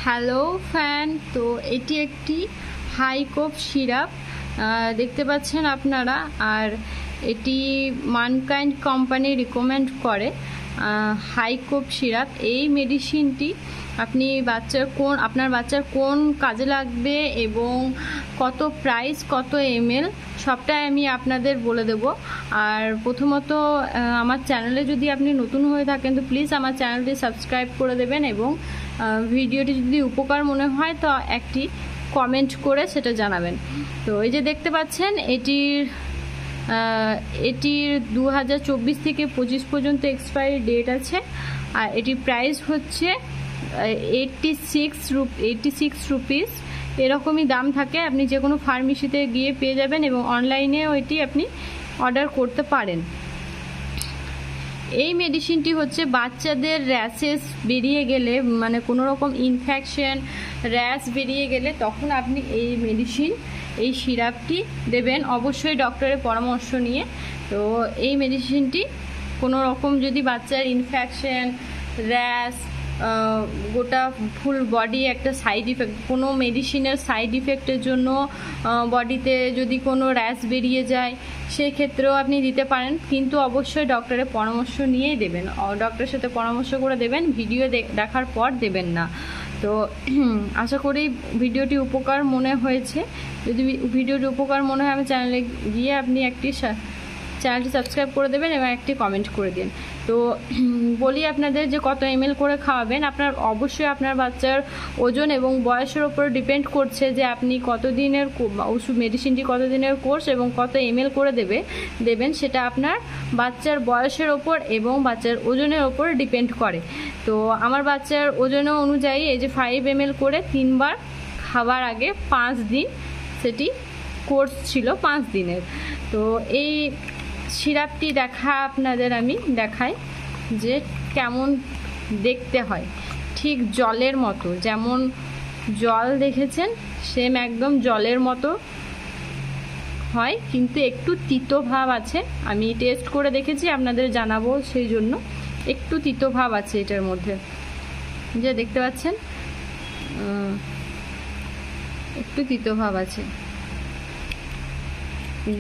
Hello fan, তো এটি একটি হাইকোপ সিরাপ দেখতে পাচ্ছেন আপনারা। আর এটি মানকাইন্ড কোম্পানি রিকমেন্ড করে হাইকোপ সিরাপ। এই মেডিসিনটি আপনি আপনার বাচ্চার কোন কাজে লাগবে এবং কত প্রাইস, কত ml সবটাই আমি আপনাদের বলে দেব। আর প্রথমত আমার চ্যানেলে যদি আপনি নতুন হয়ে থাকেন তো প্লিজ আমার চ্যানেলটি সাবস্ক্রাইব করে দেবেন এবং ভিডিওটি যদি উপকার মনে হয় তো একটি কমেন্ট করে সেটা জানাবেন। তো এই যে দেখতে পাচ্ছেন এটির 2024 থেকে 25 পর্যন্ত এক্সপায়ারি ডেট আছে। আর এটির প্রাইস হচ্ছে 86 রুপিস এরকমই দাম থাকে। আপনি যে কোনো ফার্মেসিতে গিয়ে পেয়ে যাবেন এবং অনলাইনেও এটি আপনি অর্ডার করতে পারেন। এই মেডিসিনটি হচ্ছে বাচ্চাদের র্যাশেস বেরিয়ে গেলে, মানে কোনো রকম ইনফেকশন র্যাশ বেরিয়ে গেলে তখন আপনি এই সিরাপটি দেবেন, অবশ্যই ডক্টরের পরামর্শ নিয়ে। তো এই মেডিসিনটি কোনো রকম যদি বাচ্চার ইনফেকশন, র্যাশ, গোটা ফুল বডি একটা সাইড ইফেক্ট, কোনো মেডিসিনের সাইড ইফেক্টের জন্য বডিতে যদি কোনো র্যাশ বেরিয়ে যায় সেই ক্ষেত্রেও আপনি দিতে পারেন, কিন্তু অবশ্যই ডক্টরের পরামর্শ নিয়েই দেবেন, ডক্টরের সাথে পরামর্শ করে দেবেন, ভিডিও দেখার পর দেবেন না। তো আশা করি ভিডিওটি উপকার মনে হয়েছে। যদি ভিডিওটি উপকার মনে হয় আমার চ্যানেলে গিয়ে আপনি চ্যানেলটি সাবস্ক্রাইব করে দেবেন এবং একটি কমেন্ট করে দিন। তো বলি আপনাদের যে কত ml করে খাওয়াবেন। অবশ্যই আপনার বাচ্চার ওজন এবং বয়সের ওপর ডিপেন্ড করছে যে আপনি কতদিনের ওষুধ মেডিসিনটি কতদিনের কোর্স এবং কত ml করে দেবেন, সেটা আপনার বাচ্চার বয়সের ওপর এবং বাচ্চার ওজনের ওপর ডিপেন্ড করে। তো আমার বাচ্চার ওজন অনুযায়ী এই যে 5 ml করে 3 বার খাবার আগে 5 দিন সেটি কোর্স ছিল 5 দিনের। তো এই সিরাপটি আপনাদের আমি দেখাই যে কেমন দেখতে হয়। ঠিক জলের মতো, যেমন জল দেখেছেন সেম একদম জলের মতো হয়, কিন্তু একটু তিতো ভাব আছে। আমি টেস্ট করে দেখেছি, আপনাদের জানাবো, সেই জন্য একটু তিতো ভাব আছে এটার মধ্যে। যে দেখতে পাচ্ছেন একটু তিতো ভাব আছে,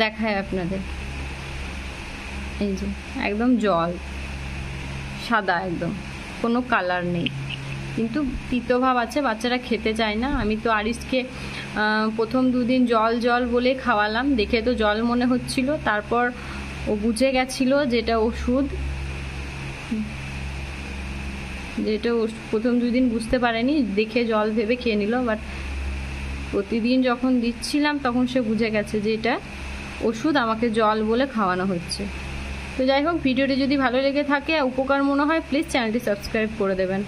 দেখায় আপনাদের। এই যে একদম জল, সাদা, একদম কোনো কালার নেই, কিন্তু তিতো ভাব আছে, বাচ্চারা খেতে চায় না। আমি তো আরিসকে প্রথম 2 দিন জল বলে খাওয়ালাম, দেখে তো জল মনে হচ্ছিল, তারপর ও বুঝে গেছিল যেটা ওষুধ। প্রথম 2 দিন বুঝতে পারেনি, দেখে জল ভেবে খেয়ে নিল, বাট প্রতিদিন যখন দিচ্ছিলাম তখন সে বুঝে গেছে যে এটা ওষুধ, আমাকে জল বলে খাওয়ানো হচ্ছে। তো যাই হোক, ভিডিওটি যদি ভালো লেগে থাকে, উপকার মনে হয়, প্লিজ চ্যানেলটি সাবস্ক্রাইব করে দেবেন।